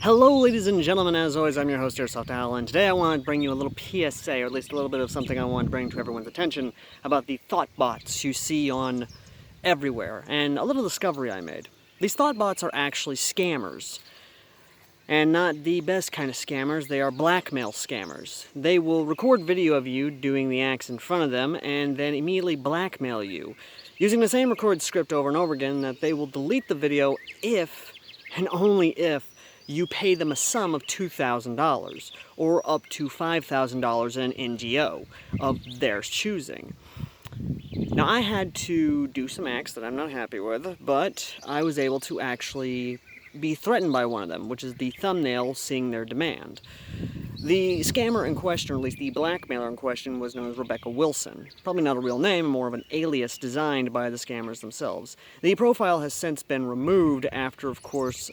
Hello ladies and gentlemen, as always I'm your host here, thot, and today I want to bring you a little PSA, or at least a little bit of something I want to bring to everyone's attention about the thot bots you see on everywhere, and a little discovery I made. These thot bots are actually scammers, and not the best kind of scammers. They are blackmail scammers. They will record video of you doing the acts in front of them and then immediately blackmail you, using the same recorded script over and over again that they will delete the video if, and only if, you pay them a sum of $2,000 or up to $5,000 in an NGO of their choosing. Now, I had to do some acts that I'm not happy with, but I was able to actually be threatened by one of them, which is the thumbnail seeing their demand. The scammer in question, or at least the blackmailer in question, was known as Rebecca Wilson. Probably not a real name, more of an alias designed by the scammers themselves. The profile has since been removed after, of course,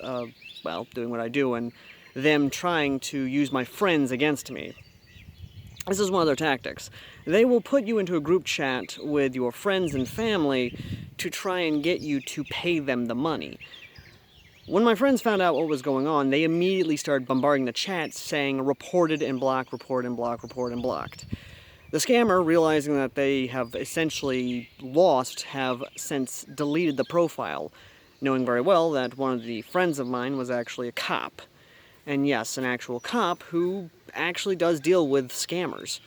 doing what I do, and them trying to use my friends against me. This is one of their tactics. They will put you into a group chat with your friends and family to try and get you to pay them the money. When my friends found out what was going on, they immediately started bombarding the chat saying reported and blocked, report and block, report and blocked. The scammer, realizing that they have essentially lost, have since deleted the profile, knowing very well that one of the friends of mine was actually a cop. And yes, an actual cop who actually does deal with scammers.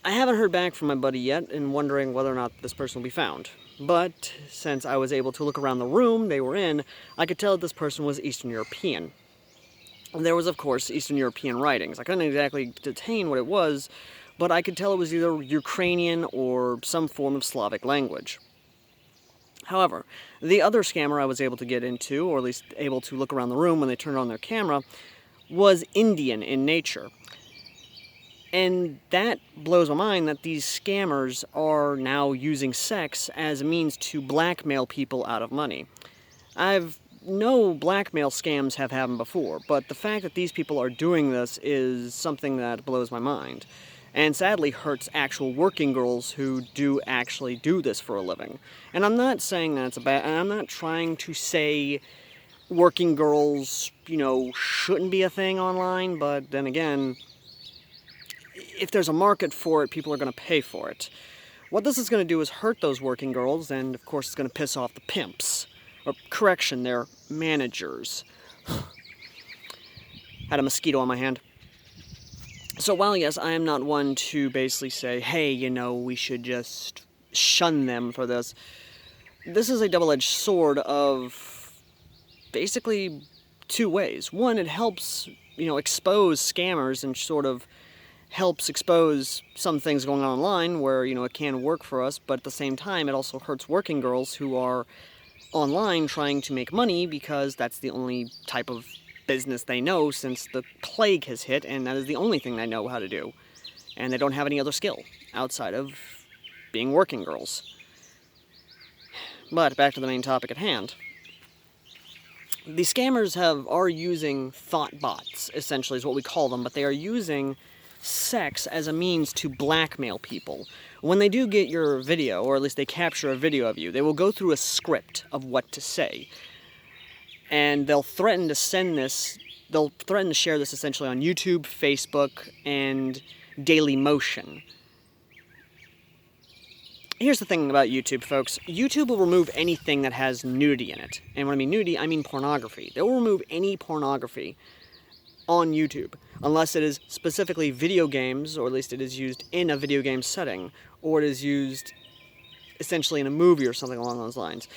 I haven't heard back from my buddy yet, and wondering whether or not this person will be found. But since I was able to look around the room they were in, I could tell that this person was Eastern European. There was, of course, Eastern European writings. I couldn't exactly detain what it was, but I could tell it was either Ukrainian or some form of Slavic language. However, the other scammer I was able to get into, or at least able to look around the room when they turned on their camera, was Indian in nature. And that blows my mind that these scammers are now using sex as a means to blackmail people out of money. No blackmail scams have happened before, but the fact that these people are doing this is something that blows my mind. And sadly hurts actual working girls who do actually do this for a living. And I'm not saying that's and I'm not trying to say working girls, shouldn't be a thing online, but then again, if there's a market for it, people are going to pay for it. What this is going to do is hurt those working girls, and of course it's going to piss off the pimps. Or, correction, their managers. Had a mosquito on my hand. So while, yes, I am not one to basically say, hey, we should just shun them for this, this is a double-edged sword of basically two ways. One, it helps, expose scammers and sort of helps expose some things going on online where, it can work for us, but at the same time, it also hurts working girls who are online trying to make money because that's the only type of business they know since the plague has hit, and that is the only thing they know how to do. And they don't have any other skill outside of being working girls. But back to the main topic at hand. The scammers are using thot bots, essentially is what we call them, but they are using sex as a means to blackmail people. When they do get your video, or at least they capture a video of you, they will go through a script of what to say. And they'll threaten to share this essentially on YouTube, Facebook, and Dailymotion. Here's the thing about YouTube, folks. YouTube will remove anything that has nudity in it. And when I mean nudity, I mean pornography. They will remove any pornography on YouTube, unless it is specifically video games, or at least it is used in a video game setting, or it is used essentially in a movie or something along those lines.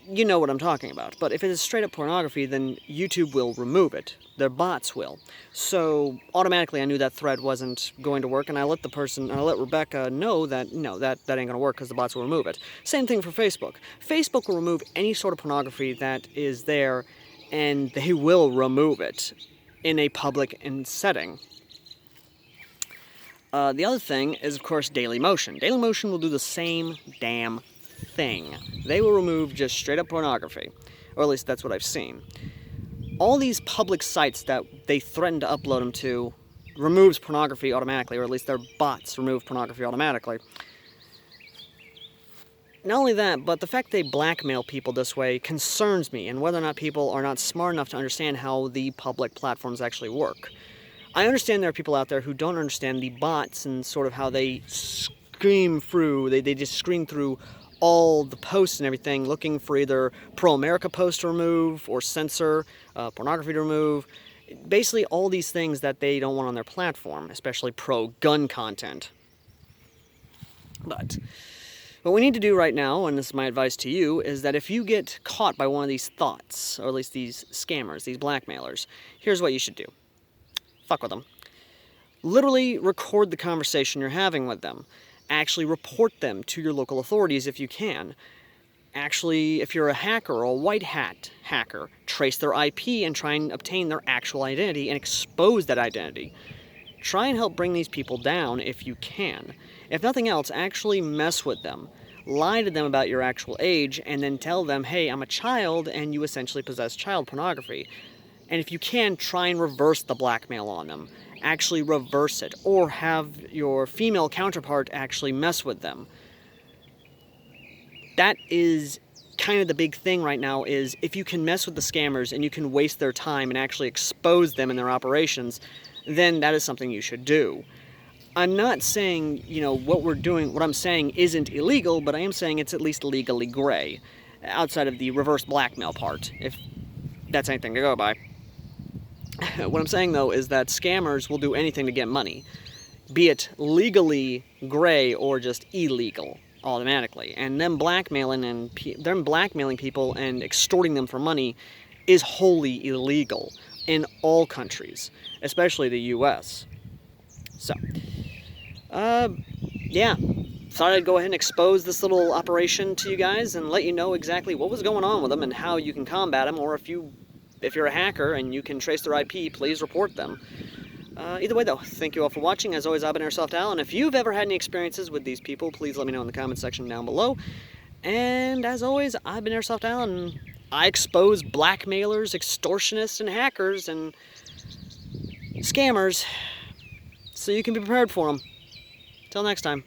You know what I'm talking about. But if it is straight up pornography, then YouTube will remove it. Their bots will. So automatically I knew that thread wasn't going to work, and I let Rebecca know that no, that ain't going to work because the bots will remove it. Same thing for Facebook. Facebook will remove any sort of pornography that is there, and they will remove it in a public setting. The other thing is, of course, Dailymotion. Dailymotion will do the same damn thing. They will remove just straight up pornography, or at least that's what I've seen. All these public sites that they threaten to upload them to removes pornography automatically, or at least their bots remove pornography automatically. Not only that, but the fact they blackmail people this way concerns me, and whether or not people are not smart enough to understand how the public platforms actually work. I understand there are people out there who don't understand the bots and sort of how they they just screen through all the posts and everything, looking for either pro-America posts to remove or censor, pornography to remove, basically all these things that they don't want on their platform, especially pro-gun content. But what we need to do right now, and this is my advice to you, is that if you get caught by one of these thots, or at least these scammers, these blackmailers, here's what you should do. Fuck with them. Literally record the conversation you're having with them. Actually report them to your local authorities if you can. Actually, if you're a hacker or a white hat hacker, trace their IP and try and obtain their actual identity and expose that identity. Try and help bring these people down if you can. If nothing else, actually mess with them. Lie to them about your actual age and then tell them, hey, I'm a child and you essentially possess child pornography. And if you can, try and reverse the blackmail on them. Actually reverse it. Or have your female counterpart actually mess with them. That is kind of the big thing right now, is if you can mess with the scammers and you can waste their time and actually expose them in their operations, then that is something you should do. I'm not saying, what I'm saying isn't illegal, but I am saying it's at least legally gray, outside of the reverse blackmail part, if that's anything to go by. What I'm saying, though, is that scammers will do anything to get money, be it legally gray or just illegal automatically. And them blackmailing people and extorting them for money is wholly illegal in all countries, especially the US. So, yeah, thought I'd go ahead and expose this little operation to you guys and let you know exactly what was going on with them and how you can combat them, or if you're a hacker and you can trace their IP, please report them. Either way, though, thank you all for watching. As always, I've been Airsoft Al, and if you've ever had any experiences with these people, please let me know in the comment section down below. And as always, I've been Airsoft Al, and I expose blackmailers, extortionists, and hackers, and scammers, so you can be prepared for them. Till next time.